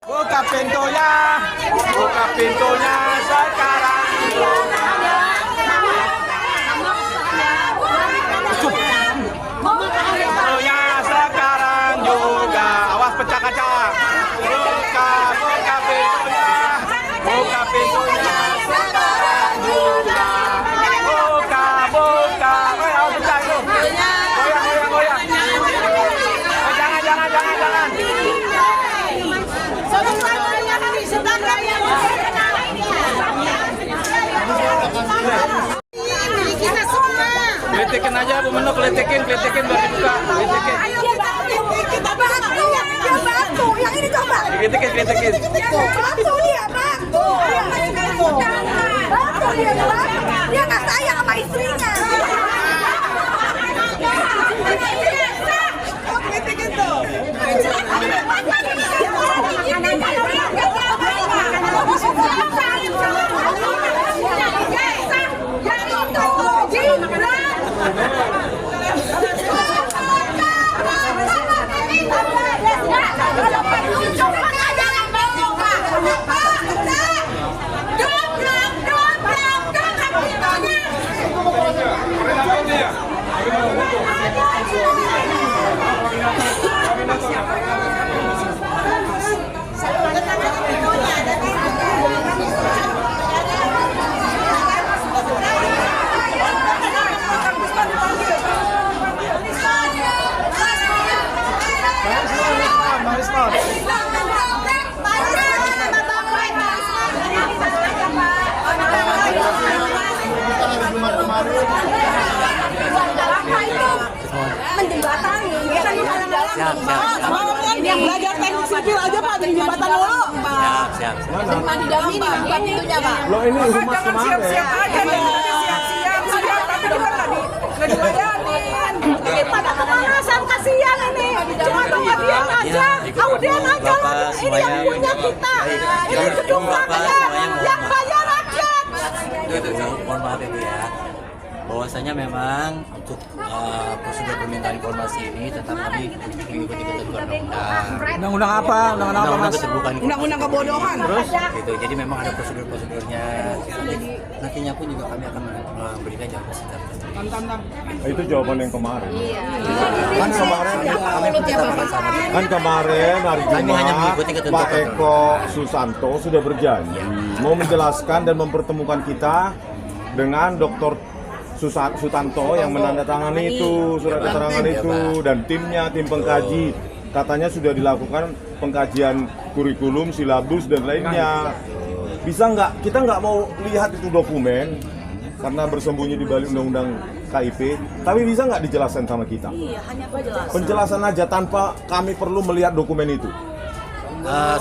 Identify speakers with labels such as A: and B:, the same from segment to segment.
A: Buka pintunya sekarang. Pintunya sekarang juga. Awas pecah kaca. Buka pintunya. Buka pintunya sekarang juga. Buka. Awas pecah itu. Goyang. Jangan. Kelitikin aja Bu Meno, kelitikin biar dibuka. Kelitikin.
B: Kita bantu yang ini coba.
A: Kelitikin.
B: Bantu dia, bantu. Bantu dia, dia nggak sayang sama istrinya. Kelitikin tuh. Menjembatani, ini yang belajar teknik sipil aja Pak, dari jembatan dulu.
C: Siap.
B: Mandi dami ini buka pintunya Pak.
A: Loh ini humas kemarin.
B: Siap aja nih, siap, tapi juga nggak dilayanin. Pada kemanasan kasihan ini, cuma bawa dia aja, audien aja, ini yang punya kita, ini gedung rakyat, yang bayar rakyat.
C: Mohon maaf Ibu ya. Bahwasanya memang untuk prosedur permintaan informasi ini tetap kami mengikuti ketentuan undang-undang.
A: Undang-undang apa? Undang-undang apa Mas?
C: Keterbukaan.
B: Undang-undang kebodohan.
A: Terus?
C: Gitu. Jadi memang ada prosedur-prosedurnya. Jadi nantinya pun juga kami akan memberikan jawaban secara
D: Itu jawaban yang kemarin.
A: Kan kemarin hari
C: Kami hanya
D: Jumat
C: mengikuti ketentuan.
D: Pak Eko Susanto sudah berjanji mau menjelaskan dan mempertemukan kita dengan Dr. Sutanto yang menandatangani itu surat keterangan itu dan tim pengkaji katanya sudah dilakukan pengkajian kurikulum, silabus dan lainnya. Bisa nggak? Kita nggak mau lihat itu dokumen karena bersembunyi di balik undang-undang KIP. Tapi bisa nggak dijelaskan sama kita?
B: Iya, hanya penjelasan.
D: Penjelasan aja tanpa kami perlu melihat dokumen itu.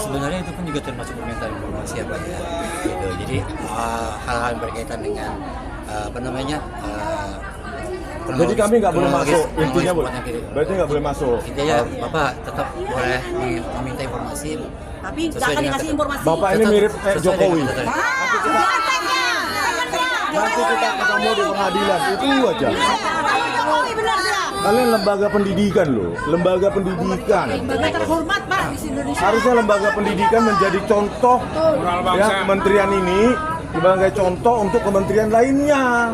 C: Sebenarnya itu pun juga termasuk permintaan informasi ya Pak ya. Gitu. Jadi hal-hal yang berkaitan dengan
D: Jadi kami nggak boleh masuk, intinya boleh.
C: Gitu.
D: Berarti nggak boleh masuk.
C: Intinya Bapak tetap boleh meminta informasi.
B: Tapi nggak akan dikasih informasi.
D: Bapak ini mirip Jokowi. Nanti kita ketemu di pengadilan, itu aja. Kalian lembaga pendidikan loh, lembaga pendidikan.
B: Lembaga terhormat Pak di Indonesia.
D: Harusnya lembaga pendidikan menjadi contoh ya kementerian ini sebagai contoh untuk kementerian lainnya.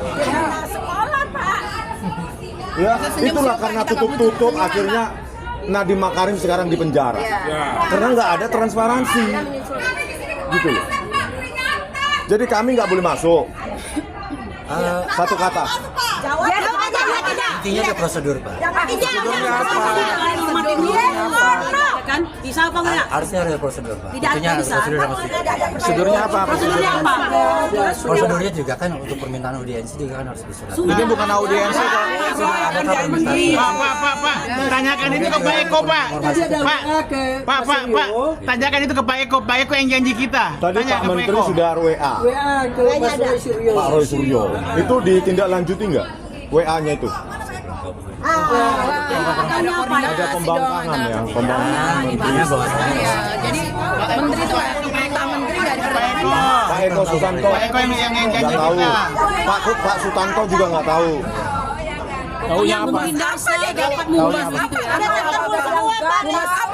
B: Sekolah Pak.
D: Ya, itulah karena tutup-tutup akhirnya Nadiem Makarim sekarang di penjara. Karena nggak ada transparansi. Gitu loh. Jadi kami nggak boleh masuk. Satu kata.
B: Jawab aja.
C: Intinya ada prosedur Pak.
A: Prosedurnya apa?
B: Kan bisa apa enggak?
C: Harusnya ada prosedur Pak.
B: Tidak
C: Tentunya ada
B: bisa.
C: prosedur yang harus
A: Prosedurnya apa?
B: Prosedurnya apa?
C: Prosedurnya juga kan untuk permintaan audiensi juga kan harus disurat.
A: Ini bukan audiensi kok.
C: Ada permintaan.
E: Pak, tanyakan itu ke Pak Eko, Pak. Pak, tanyakan itu ke Pak Eko yang janji kita.
D: Tadi
E: Tanya
D: Pak
E: ke
D: Menteri
E: Eko.
D: sudah WA. Pak Roy Suryo. Itu ditindaklanjuti nggak? WA-nya itu? Ada pembangkangan ya, pembangkangan.
C: Intinya bahwasanya
B: Jadi menteri itu Pak Menteri nggak diperlukan.
D: Pak Eko Sutanto
E: Pak Eko yang
D: nggak
E: janji
D: tahu.
E: kita.
D: Pak Sutanto juga nggak tahu.
A: Taunya apa?
B: Dapat murah gitu ya. Ada semua Pak.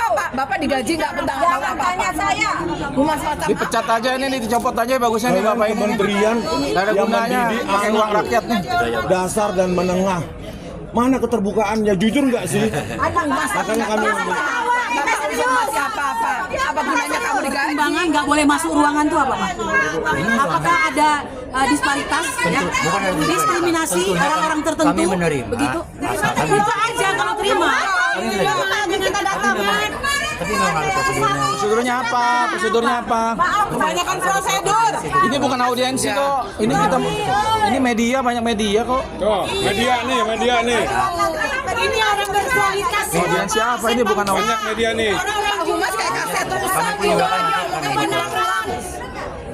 B: Bapak digaji nggak tentang apa-apa? Tanya saya. Humas macam
A: Dipecat aja ini, dicopot aja bagusnya nih Bapak ini.
D: Kementerian
A: Nggak ada
D: yang
A: gunanya,
D: mendidik
A: pakai uang rakyat nih.
D: dasar dan menengah. Mana keterbukaannya? Jujur nggak sih? Makanya kami
B: apa gunanya kamu digaji?
F: Pertimbangan nggak boleh masuk ruangan tuh apa Pak? Apakah ada disparitas, ya?
C: Bukan ada
F: Diskriminasi
C: tentunya
F: orang-orang tertentu?
C: kami menerima.
F: Begitu?
C: Asalkan
F: Terima aja kalau terima.
B: Kita datang.
C: tapi memang ada prosedurnya.
A: Prosedurnya apa? Prosedurnya apa?
B: Kebanyakan prosedur.
A: Ini bukan audiensi kok. Ini media, banyak media kok.
G: Tuh, media nih.
B: Ini orang berkualitas.
A: Audiensi apa? Ini bukan audiensi.
G: Banyak media nih.
B: Orang humas kayak kaset rusak.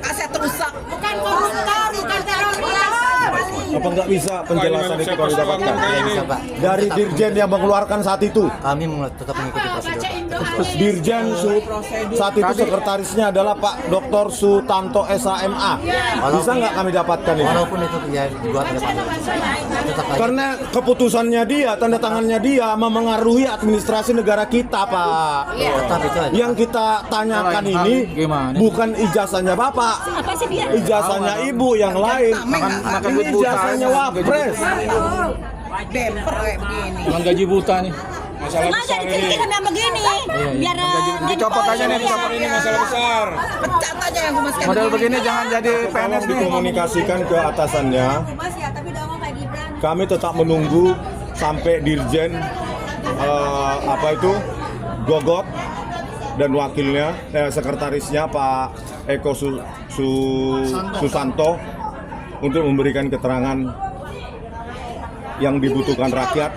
B: Kaset rusak. Bukan koruptor, bukan teroris.
D: apa nggak bisa penjelasan itu kalau didapatkan
C: Bisa, Pak.
D: dari dirjen yang mengeluarkan saat itu?
C: Kami tetap mengikuti prosedur, Pak.
D: Dirjen saat itu sekretarisnya adalah Pak Dr. Sutanto SHMA. Bisa nggak kami dapatkan itu?
C: Walaupun itu ya dibuat oleh Pak Dodi, tetap aja.
D: Karena keputusannya dia, tanda tangannya dia memengaruhi administrasi negara kita, Pak.
C: Tetap itu aja.
D: Yang kita tanyakan ini
A: Gimana?
D: bukan ijazahnya Bapak, ijazahnya Ibu yang lain.
A: Makan
D: Ini
A: duit buta.
D: ijazahnya Wapres.
B: Demper kayak begini.
A: Dengan gaji buta nih.
G: Masalah besar ini.
F: Kami begini, biar
A: Dicopot aja nih, dicopot ini.
G: Masalah besar.
B: Pecat aja yang humas kayak
A: Model begini jangan jadi PNS
D: Tolong
A: nih.
D: dikomunikasikan ke atasannya. Kami tetap menunggu sampai dirjen Gogot dan wakilnya, sekretarisnya Pak Eko Susanto untuk memberikan keterangan yang dibutuhkan rakyat.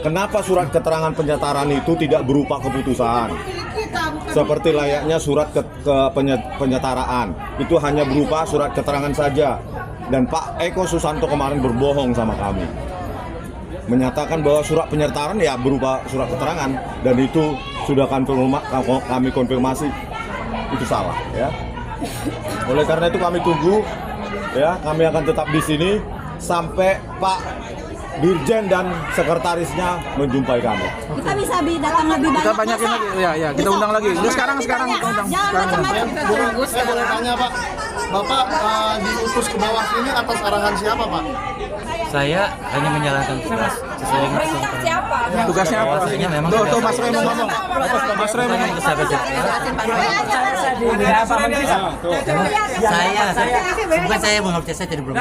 D: Kenapa surat keterangan penyetaran itu tidak berupa keputusan? Seperti layaknya surat penyetaraan, itu hanya berupa surat keterangan saja. Dan Pak Eko Susanto kemarin berbohong sama kami, menyatakan bahwa surat penyertaan ya berupa surat keterangan, dan itu sudah kami konfirmasi itu salah, ya. Oleh karena itu kami tunggu, ya, kami akan tetap di sini sampai Pak Dirjen dan sekretarisnya menjumpai kami.
F: kita bisa datang lebih banyak.
A: Kita banyakin lagi. Ya, kita undang lagi. Udah sekarang kita undang.
F: Jangan macam-macam.
H: Saya boleh tanya Pak, Bapak diutus ke bawah sini atas arahan siapa Pak?
C: Saya hanya menjalankan tugas sesuai dengan ketentuan.
B: siapa?
A: Tugasnya apa?
C: Bahwasanya memang
A: Tuh,
C: sudah-
A: Mas Rey mau ngomong. Mas Rey mau ngomong.
C: Saya, bukan saya mengerti, saya tidak belum.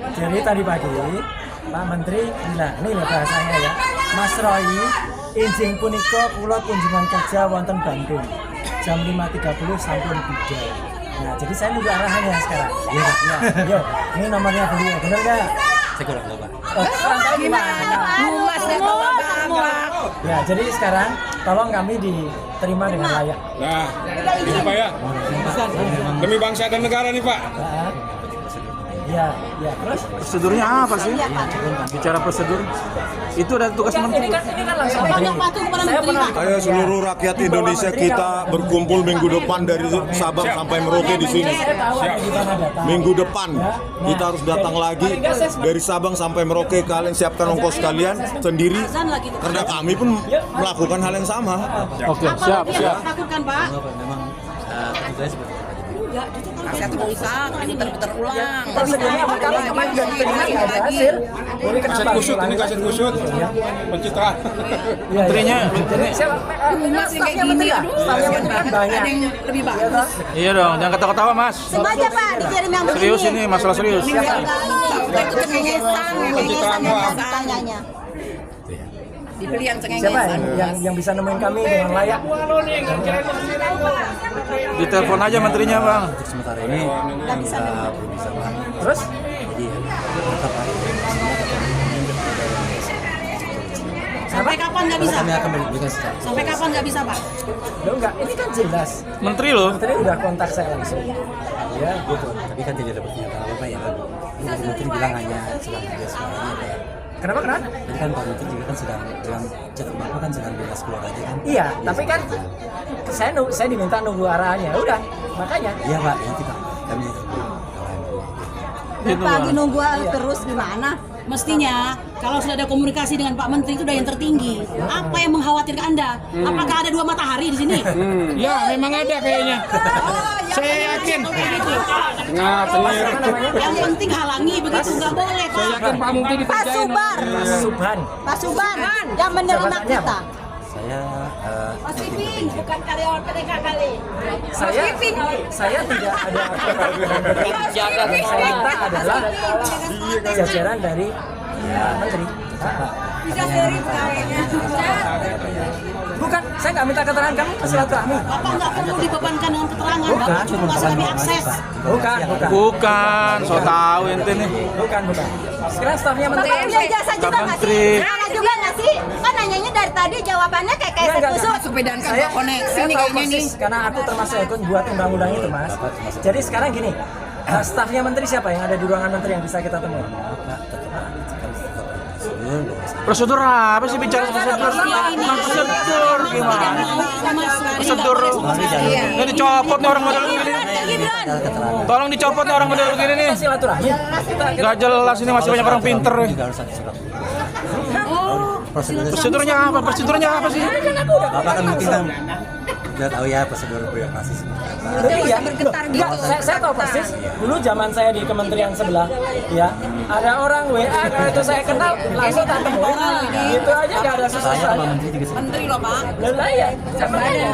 I: Jadi tadi pagi Pak Menteri bilang, ini loh bahasanya ya, Mas Roy injing punika kula kunjungan kerja wonten Bandung jam 5.30 sampun budal. Nah, jadi saya nunggu arahannya sekarang. Iya, Pak. Yo, ini nomornya beliau, bener nggak?
C: Saya kurang tahu, Pak.
B: Gimana? Humas ya Bapak.
I: Ya, jadi sekarang tolong kami diterima dengan layak.
G: Nah, ini Pak ya. Demi bangsa dan negara nih Pak.
I: Ya, terus
A: Prosedurnya apa sih? Bicara prosedur. Itu ada tugas menteri.
F: Banyak patuh kepada menteri Pak.
D: Ayo seluruh rakyat Indonesia kita berkumpul minggu depan dari Sabang sampai Merauke di sini. Minggu depan kita harus datang lagi dari Sabang sampai Merauke. Kalian siapkan ongkos kalian sendiri karena kami pun melakukan hal yang sama.
A: Oke, siap.
F: Lakukan Pak.
C: Memang tugasnya seperti itu.
B: Kaset rusak, ini putar ulang.
G: Kaset kusut ini kaset kusut. Pencitraan.
A: Menterinya.
B: Humas yang kayak gini, aduh. Ada yang lebih bagus.
A: Iya dong, jangan ketawa-ketawa, Mas.
F: Sengaja Pak dikirim yang begini.
A: Serius ini, masalah serius.
B: Itu cengengesan,
F: Tanyanya.
B: dibeli yang
I: siapa
B: cengengesan.
I: yang bisa nemuin kami dengan layak?
A: Ditelepon aja menterinya, Bang.
C: Untuk sementara ini belum bisa Pak.
I: Terus
C: Jadi tetap aja.
F: Sampai kapan nggak bisa?
C: Kami akan berikan secara
F: Sampai kapan nggak bisa Pak?
I: lo enggak, ini kan jelas.
A: Menteri loh.
I: Menteri udah kontak saya langsung. Ya,
C: gitu. Tapi kan tidak ada pernyataan apa ya. Ini Pak Menteri bilang hanya sedang beres semuanya.
I: Kenapa?
C: Jadi kan Pak Menteri juga kan sedang dalam chat Bapak kan sedang beres keluar aja kan.
I: Iya, tapi kan saya diminta nunggu arahannya. Udah, makanya.
C: Iya Pak, nanti Pak. Kami
F: Pagi nunggu terus gimana? mestinya kalau sudah ada komunikasi dengan Pak Menteri itu udah yang tertinggi. Apa yang mengkhawatirkan Anda? Apakah ada 2 matahari di sini?
G: Ya, memang ada kayaknya. Saya yakin. Nah,
F: Yang penting halangi begitu, nggak boleh Pak.
G: saya yakin Pak Mungkin
B: Pak
G: dikerjain.
B: Subar,
I: Subhan.
B: Pak Subar yang menerima
I: Jabatannya
B: kita.
C: Saya
B: Mas Piping, bukan karyawan mereka kali.
I: Saya tidak ada saya minta adalah jajaran dari Menteri.
B: Bisa seri pegawainya.
I: Bukan, saya nggak minta keterangan kamu ke silaturahmi.
F: Bapak nggak perlu dibebankan dengan keterangan, Bapak cuma masalah diakses.
I: Bukan.
A: So tahu ente nih.
I: Bukan. Sekarang stafnya Menteri.
B: Bapak punya ijazah juga nggak sih?
A: Menteri.
B: Salah juga nggak sih? Kan nanyanya dari tadi jawabannya kayak kusut.
I: Saya tahu persis karena aku termasuk ikut buat undang-undang itu, Mas. Jadi sekarang gini, stafnya Menteri siapa yang ada di ruangan Menteri yang bisa kita temui?
A: Prosedur apa sih bicara prosedur? Prosedur gimana? Prosedur. Ini dicopot nih orang model begini. Tolong dicopot nih orang model begini nih.
I: Silaturahmi.
A: Gak jelas ini masih banyak orang pinter nih. Prosedurnya apa? Prosedurnya apa sih?
C: Bapak kan mungkin kan udah tahu ya prosedur birokrasi seperti apa.
I: Iya, enggak, saya tahu persis. Dulu zaman saya di kementerian sebelah, ya, ada orang WA itu saya kenal langsung tak temui. Gitu aja nggak ada susah-susahnya.
F: Menteri loh Pak.
I: Lah ya, sama aja.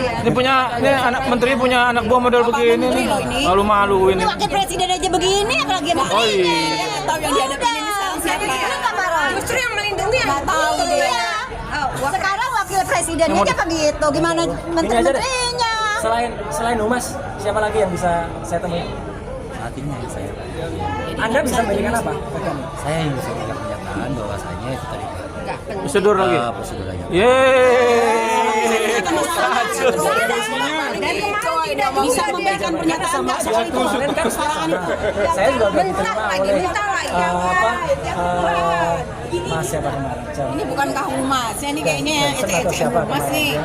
A: Ini anak menteri punya anak buah model begini nih. Malu-maluin.
B: Ini wakil presiden aja begini, apalagi yang
A: Oh iya.
F: Tahu yang dihadapin ini sekarang siapa?
B: Nggak, Pak Roy?
F: Justru yang melindungi yang
B: Nggak tahu dia. Sekarang wakil presidennya aja begitu, gimana
I: Ini aja deh.
B: menteri-menterinya?
I: Selain Humas, siapa lagi yang bisa saya temui?
C: Saat ini ya saya.
I: Anda bisa memberikan apa?
C: Saya yang bisa berikan pernyataan bahwasanya itu tadi.
A: Prosedur lagi.
C: Prosedur aja.
A: Yeay.
F: Bisa memberikan pernyataan nggak soal itu?
I: Kemarin kan saya juga udah diterima oleh Mas siapa kemarin?
F: Ini bukan Kak Humas, ini kayaknya
I: Atau siapa
F: Humas nih.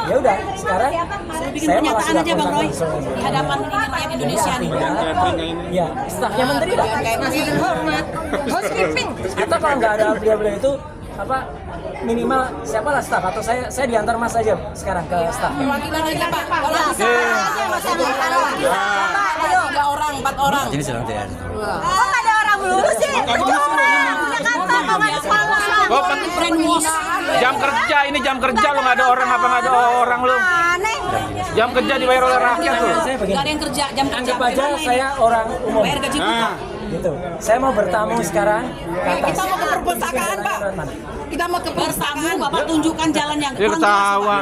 I: Ya udah, sekarang
F: Bikin
I: saya malah
F: pernyataan
I: sudah
F: aja Bang Roy
I: kontak langsung.
F: di hadapan ini rakyat Indonesia nih.
I: Ya, stafnya Menteri dah.
F: Kayak masih terhormat. Housekeeping.
I: Atau kalau nggak ada beliau-beliau itu apa minimal siapa lah staf atau saya diantar Mas aja sekarang ke staf.
F: Perwakilan aja Pak. Kalau bisa
B: Ayo.
F: 3 orang, 4 orang.
C: Jadi sedang tidak ada.
B: Kok nggak ada orang lulus sih? Jakarta, kok nggak ada sekolah?
A: Oh,
F: Brainwash.
A: ini jam kerja lu nggak ada orang apa nggak ada orang lu?
B: Aneh.
A: Jam kerja dibayar oleh rakyat tuh.
I: Saya begini.
F: Gak ada yang kerja, jam kerja.
I: Anggap aja saya orang umum.
F: Bayar gaji buta.
I: Gitu. Saya mau bertamu sekarang ke atas.
F: Kita mau ke perpustakaan Pak. Kita mau ke perpustakaan, Bapak tunjukkan jalan yang
A: Dia ketawa.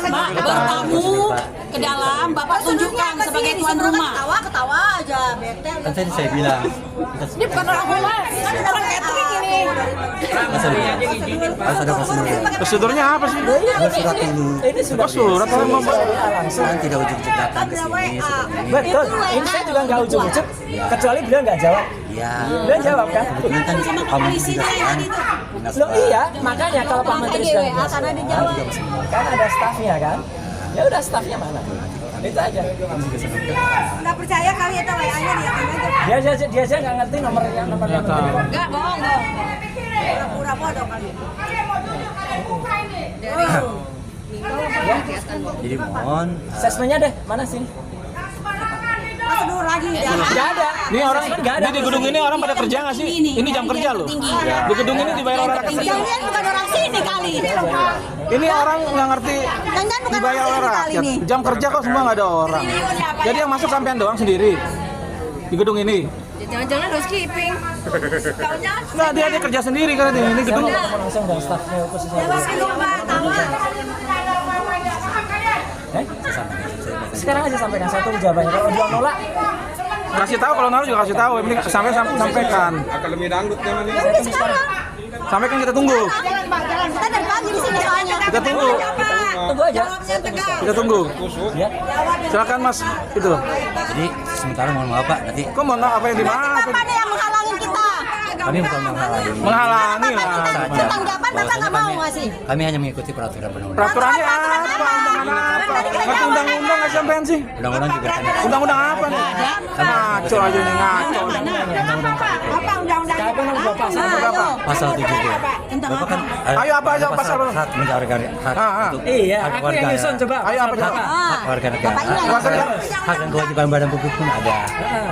F: Pak, bertamu ke dalam, Bapak tunjukkan sebagai tuan rumah.
B: Ketawa aja, bete.
C: Kan tadi saya bilang.
F: Ini bukan orang humas, ini orang catering ini.
C: Harus ada prosedur.
A: Prosedurnya apa sih?
C: Harus surat dulu.
I: Ini sudah
A: Oh, surat orang mau
I: langsung.
C: Kan tidak ujuk-ujuk datang ke sini seperti ini.
I: Betul. Ini saya juga nggak ujuk-ujuk. Kecuali beliau nggak jawab.
C: Iya.
I: Beliau jawab kan?
C: Kebetulan kan Pak Menteri juga kan.
I: Loh iya, makanya kalau Pak Menteri sudah
B: WA karena dijawab.
I: kan ada stafnya kan? Ya udah stafnya mana? Itu aja.
B: Nggak percaya kali itu WA-nya dia aja.
I: Dia aja nggak ngerti nomornya.
F: Enggak, bohong.
B: Pura-pura bodoh kali.
C: Jadi mohon
I: Sesmennya deh, mana sih?
B: Prosedur lagi.
I: Nggak ada.
A: Ini orang
I: Nggak ada.
A: di gedung ini orang pada kerja nggak sih? Ini jam kerja loh. Di gedung ini dibayar oleh rakyat.
B: Jangan bukan orang sini kali.
A: Ini orang nggak ngerti
B: Jangan bukan
A: dibayar
B: orang
A: oleh
B: sini kali
A: rakyat.
B: ini.
A: Jam kerja kok semua nggak ada orang. Jadi yang masuk sampean doang sendiri di gedung ini.
F: Jangan-jangan housekeeping.
A: Nggak, dia kerja sendiri kan ini gedung.
I: Ketemu langsung dari stafnya khususnya. Sekarang aja sampaikan saya tunggu jawabannya. Kalau dia nolak,
A: Kasih tahu kalau naruh juga kasih tahu. Yang penting sampaikan.
G: Akademi dangdut kan ini.
I: saya tunggu sekarang.
A: Sampaikan kita tunggu.
B: Kita dari pagi di sini soalnya.
A: Kita tunggu.
I: Tunggu aja.
A: Kita tunggu.
I: Ya.
A: Silakan Mas. Itu.
C: jadi sementara mohon maaf Pak, nanti
A: Kok mau apa yang dimana?
B: Bapak ada yang menghalangin kita.
C: kami bukan menghalangi.
A: Menghalangi lah.
B: Tentang jawaban Bapak nggak mau ngasih.
C: Kami hanya mengikuti peraturan perundang-undangan.
A: Peraturannya apa? apa? Ngerti undang-undang nggak sampean sih?
C: Undang-undang juga kan.
A: Undang-undang apa nih? Ngaco aja nih, ngaco.
B: Apa undang-undang?
C: Pasal 7 ya. Bapak kan
A: Ayo, apa aja pasal berapa?
C: hak warga untuk
I: Iya,
C: hak
I: aku
C: warga
I: yang
C: ya.
I: nyusun coba.
A: Ayo, apa coba?
C: Hak warga negara. Hak dan kewajiban badan publik pun ada.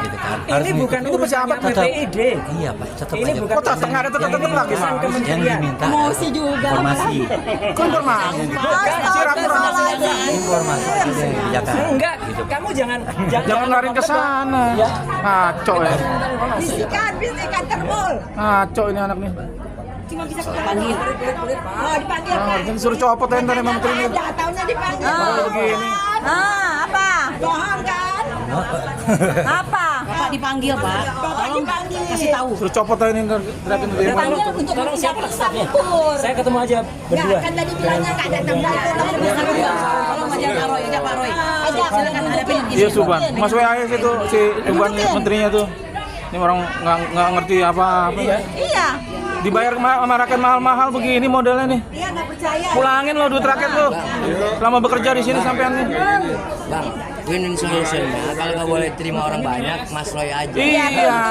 C: Gitu kan.
I: Ini bukan urusannya BPID.
C: Iya, Pak. Tetap
I: Ini
C: aja.
I: bukan
A: Kok tetap nggak ada tetap lagi, Mas?
C: Yang diminta
F: Emosi juga.
C: informasi.
A: Konfirmasi.
C: Informasi aja yang dikerjakan.
I: Enggak,
C: Gitu.
I: kamu jangan
A: Jangan lari ke sana. Ngaco ya.
B: Bisikan terbul.
A: Ngaco ini anak nih.
F: Cuma bisa kita panggil.
B: Oh, dipanggil kan?
A: Jangan suruh copot ya ntar emang menteri ini.
B: Ada, taunya dipanggil.
A: Begini.
B: Apa? Bohong kan? Apa?
F: Bapak dipanggil, Pak. Tolong kasih tahu.
A: Suruh copot aja ini ntar teriakin di demo.
F: Panggil untuk
I: tolong siapa staffnya?
B: Pur.
I: Saya ketemu aja berdua.
B: Enggak, kan tadi bilangnya enggak datang.
F: Tolong aja Pak Roy, aja Pak Roy. Silakan hadapin.
A: Iya Suban. Mas WA itu si Suban menterinya tuh. Ini orang nggak ngerti apa-apa.
B: Iya.
A: Dibayar sama rakyat mahal-mahal begini modelnya nih.
B: Dia enggak percaya.
A: Pulangin lo duit rakyat lo. Selama bekerja di sini sampean nih.
J: Bang, win-win solutionnya kalau nggak boleh terima orang banyak, Mas Roy aja.
A: Iya,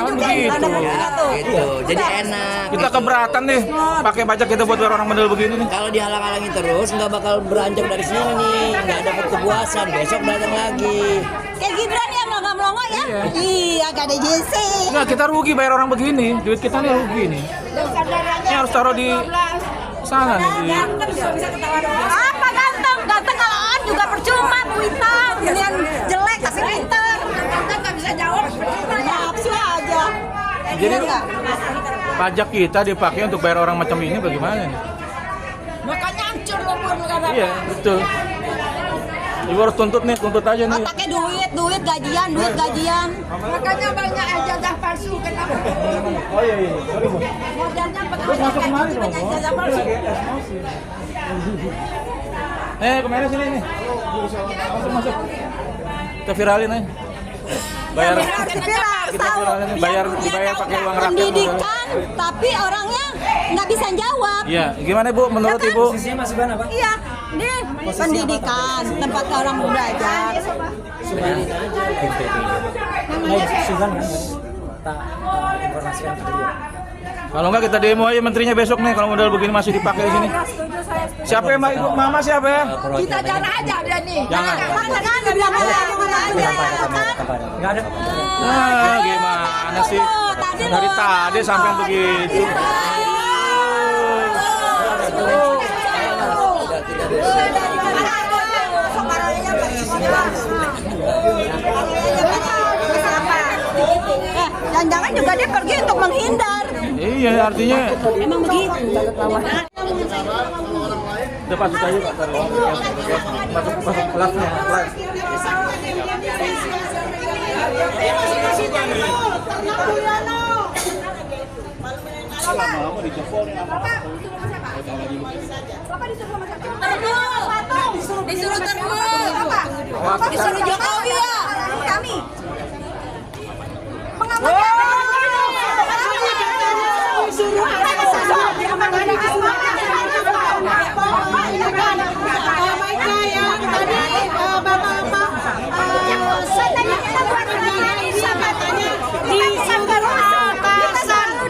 A: kan begitu.
J: Ya, gitu. Jadi enak.
A: Kita keberatan nih pakai pajak kita buat bayar orang model begini nih.
J: Kalau dihalang-halangi terus, nggak bakal beranjak dari sini nih. Nggak dapat kepuasan. Besok datang lagi.
B: Kayak Gibran ya melongo-melongo ya? Iya, gak ada JC.
A: Nggak, kita rugi bayar orang begini. Duit kita nih rugi nih. Ini harus taruh di sana nih.
B: Apa ganteng? Ganteng kalau on juga percuma, Bu Hitam. Mendingan jelek kasih pinter. Ganteng nggak bisa jawab, percuma jawab sih aja.
A: Jadi pajak kita dipakai untuk bayar orang macam ini bagaimana nih?
B: Makanya hancur lembur negara.
A: Iya, betul. Ibu harus tuntut nih, tuntut aja nih.
F: Pakai duit gajian.
B: Makanya banyak ijazah palsu kenapa?
A: Oh iya. Sorry, Bu.
B: Modalnya
A: Terus masuk kemari dong,
B: banyak
A: Bu.
B: ijazah palsu.
A: Kemana sini nih? Masuk. Kita viralin aja. Bayar. Kita viralin nih, dibayar pakai uang rakyat.
F: Pendidikan, tapi orangnya nggak bisa jawab.
A: Iya, gimana Bu menurut Ibu?
I: Posisinya Mas Suban apa?
F: Iya, ini pendidikan, tempat orang belajar.
I: Suban kan? Tak informasikan ke beliau.
A: Kalau enggak kita demo aja menterinya besok nih kalau modal begini masih dipakai di sini. Siapa ya Mbak? Ibu Mama siapa ya?
B: Kita jangan aja dia nih.
A: Jangan.
I: Nggak ada.
A: Nah, gimana sih? Dari tadi sampai begitu.
B: Jangan-jangan juga dia pergi untuk menghindar.
A: Iya, artinya
F: Emang begitu.
A: udah pasuk aja Pak. Masuk kelasnya.
B: Disuruh Jokowi ya. Kami.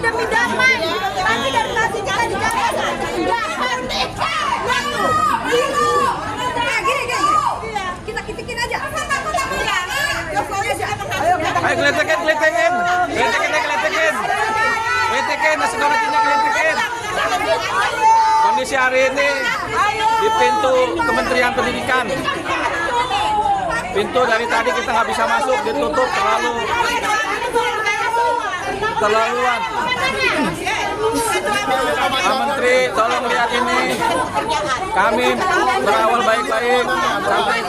B: Demi damai, tapi dari nasi jangan dijaga. Kita kitikin aja.
A: Ayo geletekin. Geletekin, nasi gorengnya geletekin. Kondisi hari ini di pintu Kementerian Pendidikan. Pintu dari tadi kita nggak bisa masuk, ditutup terlaluan. Pak Menteri, tolong lihat ini. Kami berawal baik-baik sampai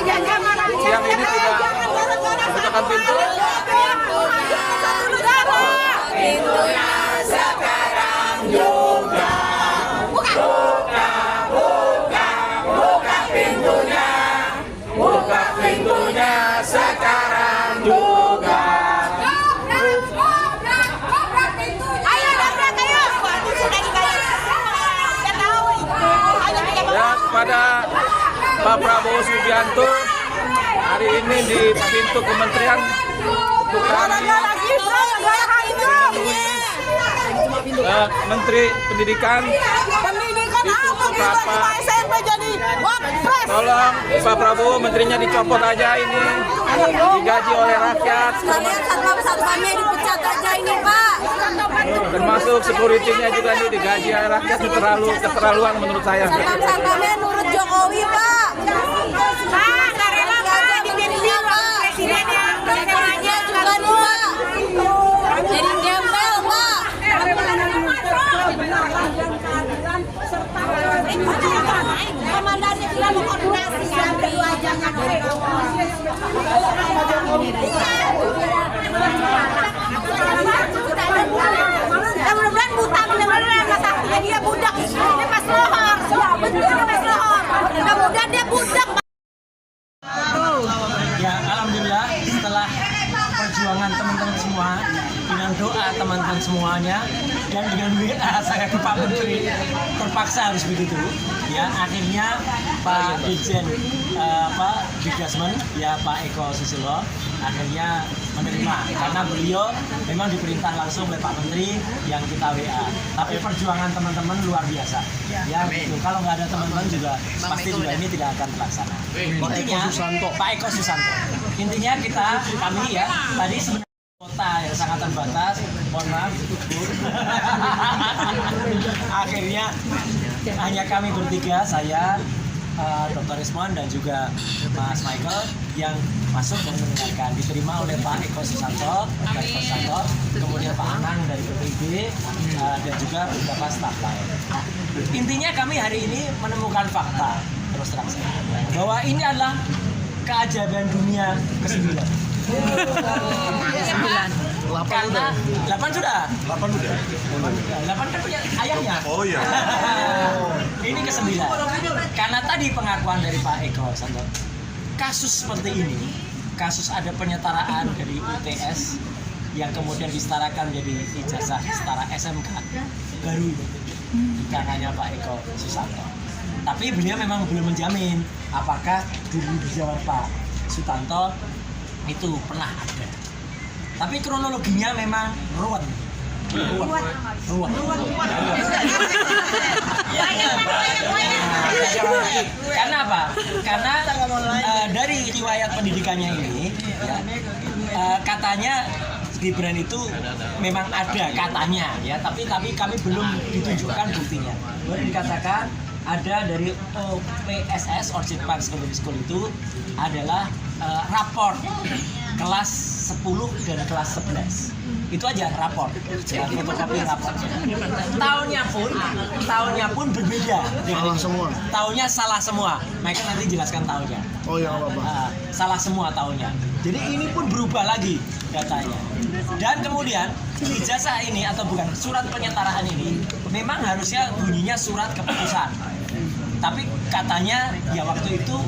A: siang ini tidak membukakan pintu. Pintunya sekarang juga. Buka pintunya. Buka pintunya sekarang juga. Ya, kepada Pak Prabowo Subianto hari ini di pintu Kementerian untuk kami Menteri Pendidikan itu apa? Tolong Pak Prabowo menterinya dicopot aja ini, digaji oleh rakyat. Termasuk security-nya juga ini digaji oleh rakyat, keterlaluan menurut saya.
B: Nurut Jokowi, Pak. Pak, karena Pak dipilih presiden yang bekerja juga dua. Jadi gembel, Pak. Komandannya bilang mau koordinasi yang kedua jangan mudah-mudahan buta benar-benar kata dia budak. Ini Mas Lohor. Ya betul Mas Lohor. Mudah-mudahan dia budak.
I: Ya, alhamdulillah setelah perjuangan teman-teman semua, dengan doa teman-teman semuanya, dan dengan WA saya ke Pak Menteri, terpaksa harus begitu. Ya, akhirnya Pak Dirjen Digasmen, ya Pak Eko Susilo, akhirnya menerima karena beliau memang diperintah langsung oleh Pak Menteri yang kita WA. Tapi perjuangan teman-teman luar biasa. Ya, gitu. Kalau nggak ada teman-teman juga pasti juga ini tidak akan terlaksana. Intinya Pak Eko Susanto. Intinya kami ya tadi sebenarnya kota yang sangat terbatas, mohon maaf Bu. Akhirnya hanya kami bertiga, saya, Dr. Rismon dan juga Mas Michael yang masuk dan mendengarkan, diterima oleh Pak Eko Susanto dari Susanto, kemudian Pak Anang dari PPIB dan juga beberapa staf lain. Intinya kami hari ini menemukan fakta terus terang bahwa ini adalah keajaiban dunia ke-9. 9. Karena 8 sudah. 8 kan punya ayahnya.
D: Oh iya.
I: Ini ke-9. Karena tadi pengakuan dari Pak Eko Santo, kasus seperti ini, kasus ada penyetaraan dari UTS yang kemudian disetarakan jadi ijazah setara SMK baru ini di tangannya Pak Eko Susanto. Tapi beliau memang belum menjamin apakah dulu di zaman Pak Sutanto itu pernah ada. Tapi kronologinya memang ruwet. Karena apa? Karena dari riwayat pendidikannya ini, katanya Gibran itu memang ada katanya, ya. Tapi kami belum ditunjukkan buktinya. Baru dikatakan ada dari OPSS Orchid Park Secondary School itu adalah raport kelas 10 dan kelas 11. Itu aja raport, fotokopi raport. Tahunnya pun berbeda.
H: Salah semua.
I: Tahunnya salah semua. Mereka nanti jelaskan tahunnya.
H: Oh ya, apa-apa.
I: Salah semua tahunnya. Jadi ini pun berubah lagi datanya. Dan kemudian ijazah ini atau bukan surat penyetaraan ini memang harusnya bunyinya surat keputusan. Tapi katanya ya waktu itu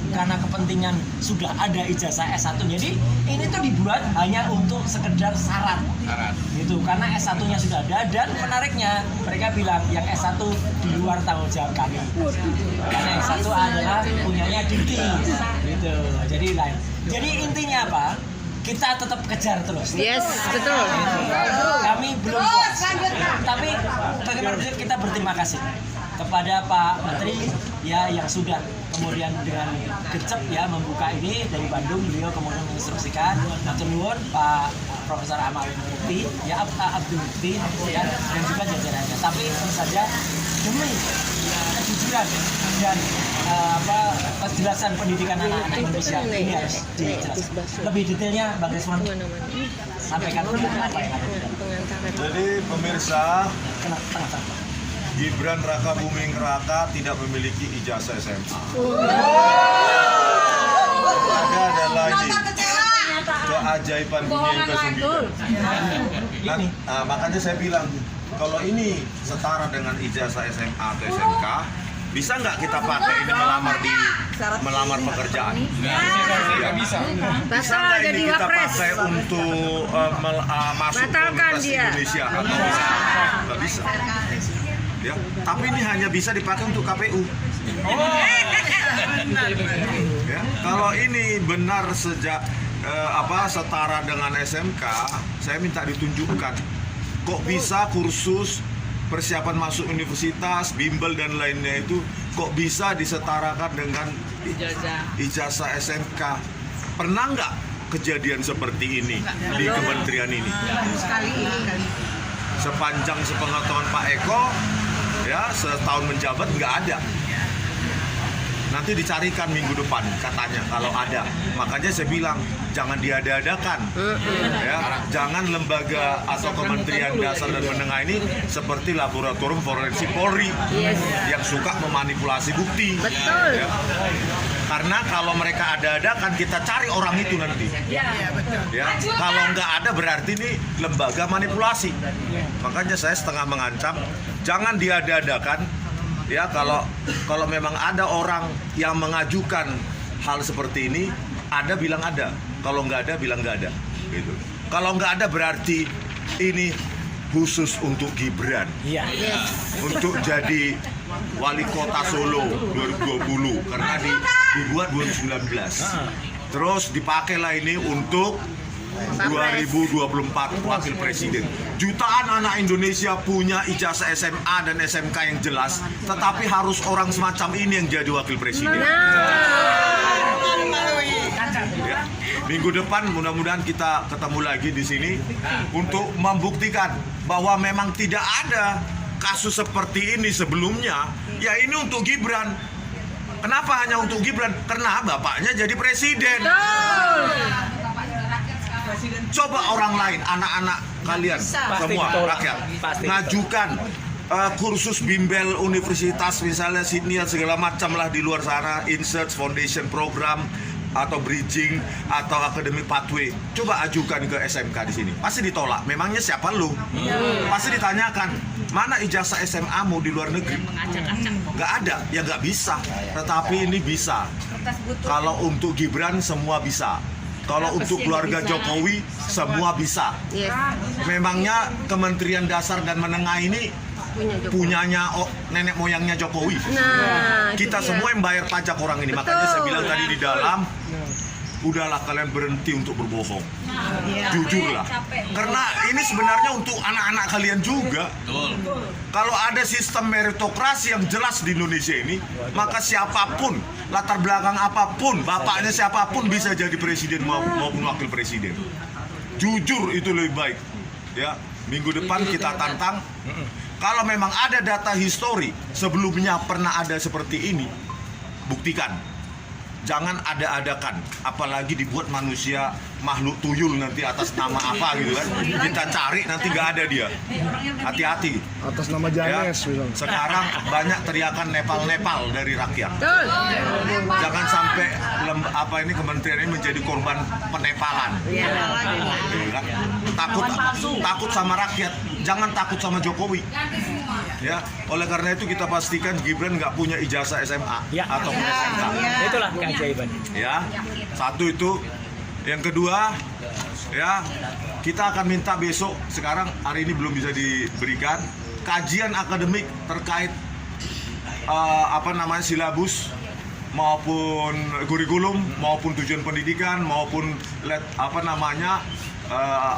I: karena kepentingan sudah ada ijazah S1, jadi ini tuh dibuat hanya untuk sekedar syarat gitu, karena S1-nya sudah ada. Dan menariknya mereka bilang yang S1 di luar tanggung jawab kami, karena S1 adalah punyanya Dikti gitu. Jadi lain. Jadi intinya apa? Kita tetap kejar terus.
B: Yes, betul.
I: Kami belum puas. Tapi bagaimana kita berterima kasih kepada Pak Menteri ya yang sudah kemudian dengan gercep ya membuka ini dari Bandung. Beliau kemudian menginstruksikan matur nuwun Pak Profesor Ahmad Mufti ya Abdul Mufti ya dan juga jajarannya. Tapi tentu saja demi kejujuran dan kejelasan pendidikan anak-anak Indonesia ini harus dijelaskan. Lebih detailnya Bang Resman sampaikan apa yang ada.
D: Jadi pemirsa, Gibran Raka Buming Raka tidak memiliki ijazah SMA. Ada adalah ini keajaiban dunia yang ke-9. Nah, makanya saya bilang kalau ini setara dengan ijazah SMA atau SMK, bisa nggak kita pakai ini melamar pekerjaan? Nggak bisa. Bisa nggak ini kita pakai untuk masuk ke Universitas Indonesia atau bisa? Nggak bisa. Ya, tapi ini hanya bisa dipakai untuk KPU. Ya, kalau ini benar setara dengan SMK, saya minta ditunjukkan. Kok bisa kursus persiapan masuk universitas, bimbel dan lainnya itu kok bisa disetarakan dengan ijazah SMK? Pernah nggak kejadian seperti ini di kementerian ini? Sepanjang sepengetahuan Pak Eko, ya setahun menjabat nggak ada. Nanti dicarikan minggu depan katanya kalau ada. Makanya saya bilang jangan diada-adakan, ya. Jangan lembaga atau Kementerian Dasar dan Menengah ini seperti laboratorium forensik Polri yang suka memanipulasi bukti.
B: Betul.
D: Ya. Karena kalau mereka ada-adakan kita cari orang itu nanti. Ya. Kalau nggak ada berarti ini lembaga manipulasi. Makanya saya setengah mengancam jangan diada-adakan. Ya, kalau memang ada orang yang mengajukan hal seperti ini, ada bilang ada. Kalau nggak ada bilang nggak ada. Gitu. Kalau nggak ada berarti ini khusus untuk Gibran. Untuk jadi wali kota Solo 2020 karena dibuat 2019. Terus dipakailah ini untuk 2024 wakil presiden. Jutaan anak Indonesia punya ijazah SMA dan SMK yang jelas, tetapi harus orang semacam ini yang jadi wakil presiden. Ya. Minggu depan mudah-mudahan kita ketemu lagi di sini untuk membuktikan bahwa memang tidak ada kasus seperti ini sebelumnya. Ya ini untuk Gibran. Kenapa hanya untuk Gibran? Karena bapaknya jadi presiden. Coba orang lain, anak-anak kalian, semua rakyat, ngajukan kursus bimbel universitas misalnya Sydney segala macam lah di luar sana, Insearch Foundation Program atau Bridging atau Academic Pathway. Coba ajukan ke SMK di sini, pasti ditolak. Memangnya siapa lu? Pasti ditanyakan, mana ijazah SMA mau di luar negeri? Nggak ada, ya nggak bisa. Tetapi ini bisa. Kalau untuk Gibran semua bisa. Kalau untuk keluarga Jokowi semua bisa. Memangnya Kementerian Dasar dan Menengah ini punyanya nenek moyangnya Jokowi. Kita semua yang bayar pajak orang ini. Makanya saya bilang tadi di dalam, udahlah kalian berhenti untuk berbohong. Jujurlah. Karena ini sebenarnya untuk anak-anak kalian juga. Kalau ada sistem meritokrasi yang jelas di Indonesia ini, maka siapapun, latar belakang apapun, bapaknya siapapun bisa jadi presiden maupun wakil presiden. Jujur itu lebih baik. Ya, minggu depan kita tantang. Kalau memang ada data histori sebelumnya pernah ada seperti ini, buktikan. Jangan ada-adakan, apalagi dibuat manusia makhluk tuyul nanti atas nama apa gitu kan. Kita cari nanti nggak ada dia. Hati-hati.
H: Atas nama Janes.
D: Ya. Sekarang banyak teriakan Nepal-Nepal dari rakyat. Jangan sampai kementerian ini menjadi korban penepalan. Takut sama rakyat, jangan takut sama Jokowi. Ya, oleh karena itu kita pastikan Gibran nggak punya ijazah SMA atau SMK.
I: Itulah keajaiban.
D: Ya, satu itu. Yang kedua, ya kita akan minta besok, sekarang hari ini belum bisa diberikan kajian akademik terkait silabus maupun kurikulum maupun tujuan pendidikan maupun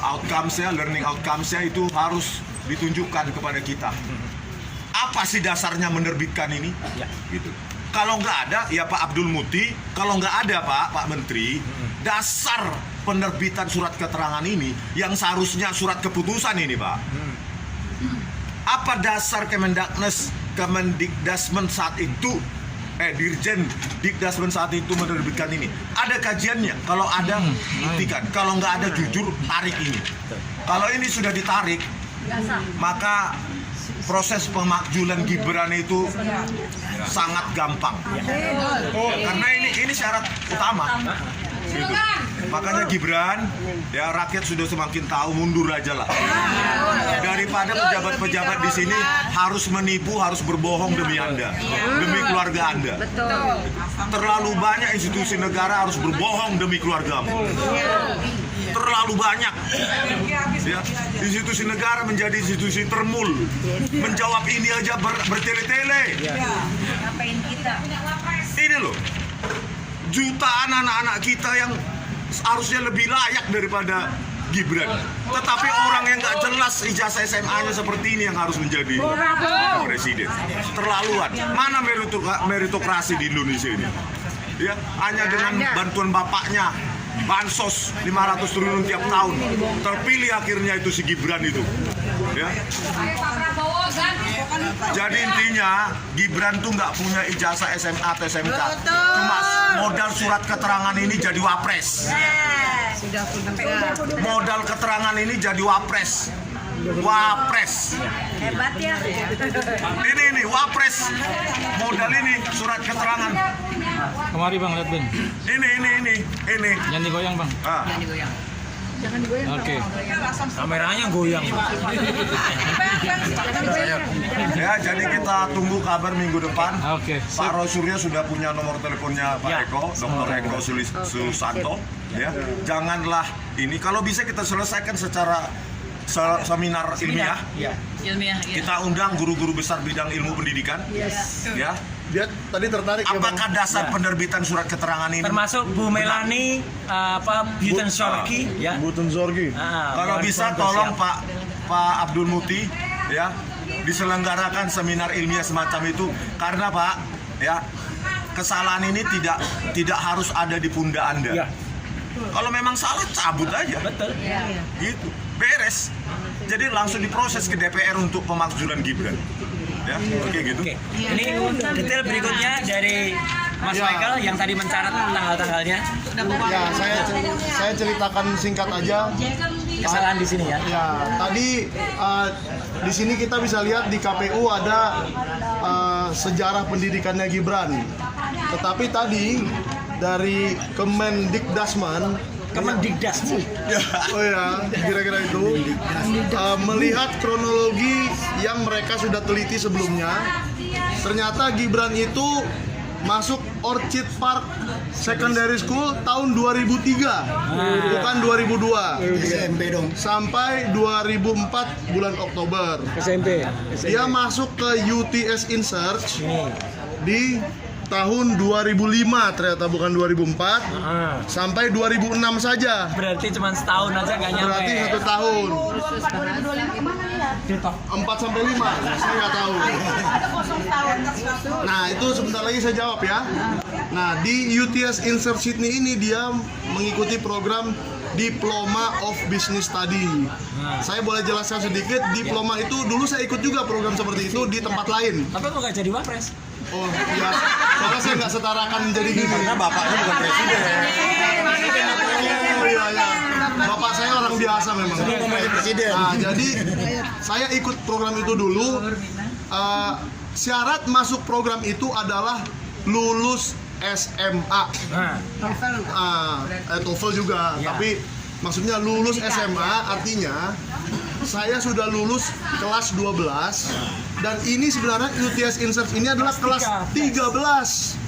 D: outcomes-nya, learning outcomes-nya itu harus ditunjukkan kepada kita. Apa sih dasarnya menerbitkan ini? Gitu. Kalau nggak ada, ya Pak Abdul Muti. Kalau nggak ada Pak Menteri, dasar penerbitan surat keterangan ini yang seharusnya surat keputusan ini Pak. Apa dasar Kemendikdasmen saat itu, Dirjen Dikdasmen saat itu menerbitkan ini? Ada kajiannya. Kalau ada, buktikan. Kalau nggak ada, jujur tarik ini. Kalau ini sudah ditarik, maka proses pemakjulan Gibran itu sangat gampang. Karena ini syarat utama. Gitu. Makanya Gibran, ya rakyat sudah semakin tahu, mundur aja lah. Daripada pejabat-pejabat di sini harus menipu, harus berbohong demi Anda, demi keluarga Anda. Terlalu banyak institusi negara harus berbohong demi keluargamu. Terlalu banyak. Ya, institusi negara menjadi institusi termul. Menjawab ini aja bertele-tele. Ini loh. jutaan anak-anak kita yang harusnya lebih layak daripada Gibran. Tetapi orang yang nggak jelas ijazah SMA-nya seperti ini yang harus menjadi presiden. Terlaluan. Mana meritokrasi di Indonesia ini? Ya, hanya dengan bantuan bapaknya, bansos 500 triliun tiap tahun, terpilih akhirnya itu si Gibran itu. Ya. Jadi intinya Gibran tuh nggak punya ijazah SMA atau SMK, cuma modal surat keterangan ini jadi wapres. Modal keterangan ini jadi wapres.
B: Hebat ya.
D: Ini wapres. Modal ini surat keterangan.
A: Kemari bang, lihat Ben.
D: Ini.
A: Jangan digoyang bang.
B: Jangan digoyang.
A: Oke.
I: Kameranya goyang.
D: Ya, jadi kita tunggu kabar minggu depan.
A: Oke.
D: Pak Roy Suryo sudah punya nomor teleponnya Pak Eko, Dr. Eko Susanto. Ya, janganlah ini. Kalau bisa kita selesaikan secara seminar ilmiah. Kita undang guru-guru besar bidang ilmu pendidikan. Ya.
H: Dia tadi tertarik ya, Bang.
D: Apakah dasar penerbitan surat keterangan ini?
I: Termasuk Bu Melani, Buten Sorgi, ya.
H: Buten Sorgi.
D: Kalau bisa tolong Pak Abdul Muti, ya, diselenggarakan seminar ilmiah semacam itu, karena Pak, ya, kesalahan ini tidak harus ada di pundak Anda. Kalau memang salah, cabut aja.
I: Betul.
D: Gitu, beres. Jadi langsung diproses ke DPR untuk pemakzulan Gibran. Ya, oke gitu.
I: Oke. Ini detail berikutnya dari Mas Michael yang tadi mencatat tanggal-tanggalnya.
H: Ya, saya ceritakan singkat aja.
I: Kesalahan di sini ya.
H: Ya, tadi di sini kita bisa lihat di KPU ada sejarah pendidikannya Gibran. Tetapi tadi dari Kemendikdasman, oh ya, kira-kira itu melihat kronologi yang mereka sudah teliti sebelumnya, ternyata Gibran itu masuk Orchid Park Secondary School tahun 2003, bukan 2002.
J: SMP dong.
H: Sampai 2004 bulan Oktober.
J: SMP.
H: Dia masuk ke UTS In Search di tahun 2005, ternyata bukan 2004, sampai 2006 saja.
I: Berarti cuma setahun aja nggak nyampe.
H: Berarti 1 tahun.
B: 2025 gimana ya?
H: 4 sampai 5, saya nggak tahu.
B: Ada kosong tahun.
H: Nah, itu sebentar lagi saya jawab ya. Nah, di UTS In Search Sydney ini dia mengikuti program Diploma of Business Study. Saya boleh jelaskan sedikit, diploma itu dulu saya ikut juga program seperti itu di tempat lain.
I: Tapi kok nggak jadi wapres?
H: Oh iya, soalnya saya nggak setarakan jadi gini.
D: Karena bapaknya bukan presiden.
H: Oh iya, ya. Bapak saya orang biasa memang.
J: Presiden.
H: Nah, jadi saya ikut program itu dulu. Syarat masuk program itu adalah lulus SMA. TOEFL juga, tapi maksudnya lulus SMA artinya saya sudah lulus kelas 12 dan ini sebenarnya UTS In Search ini adalah kelas 13.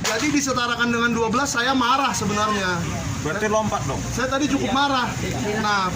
H: Jadi disetarakan dengan 12 saya marah sebenarnya.
D: Berarti lompat dong.
H: Saya tadi cukup marah. Nah,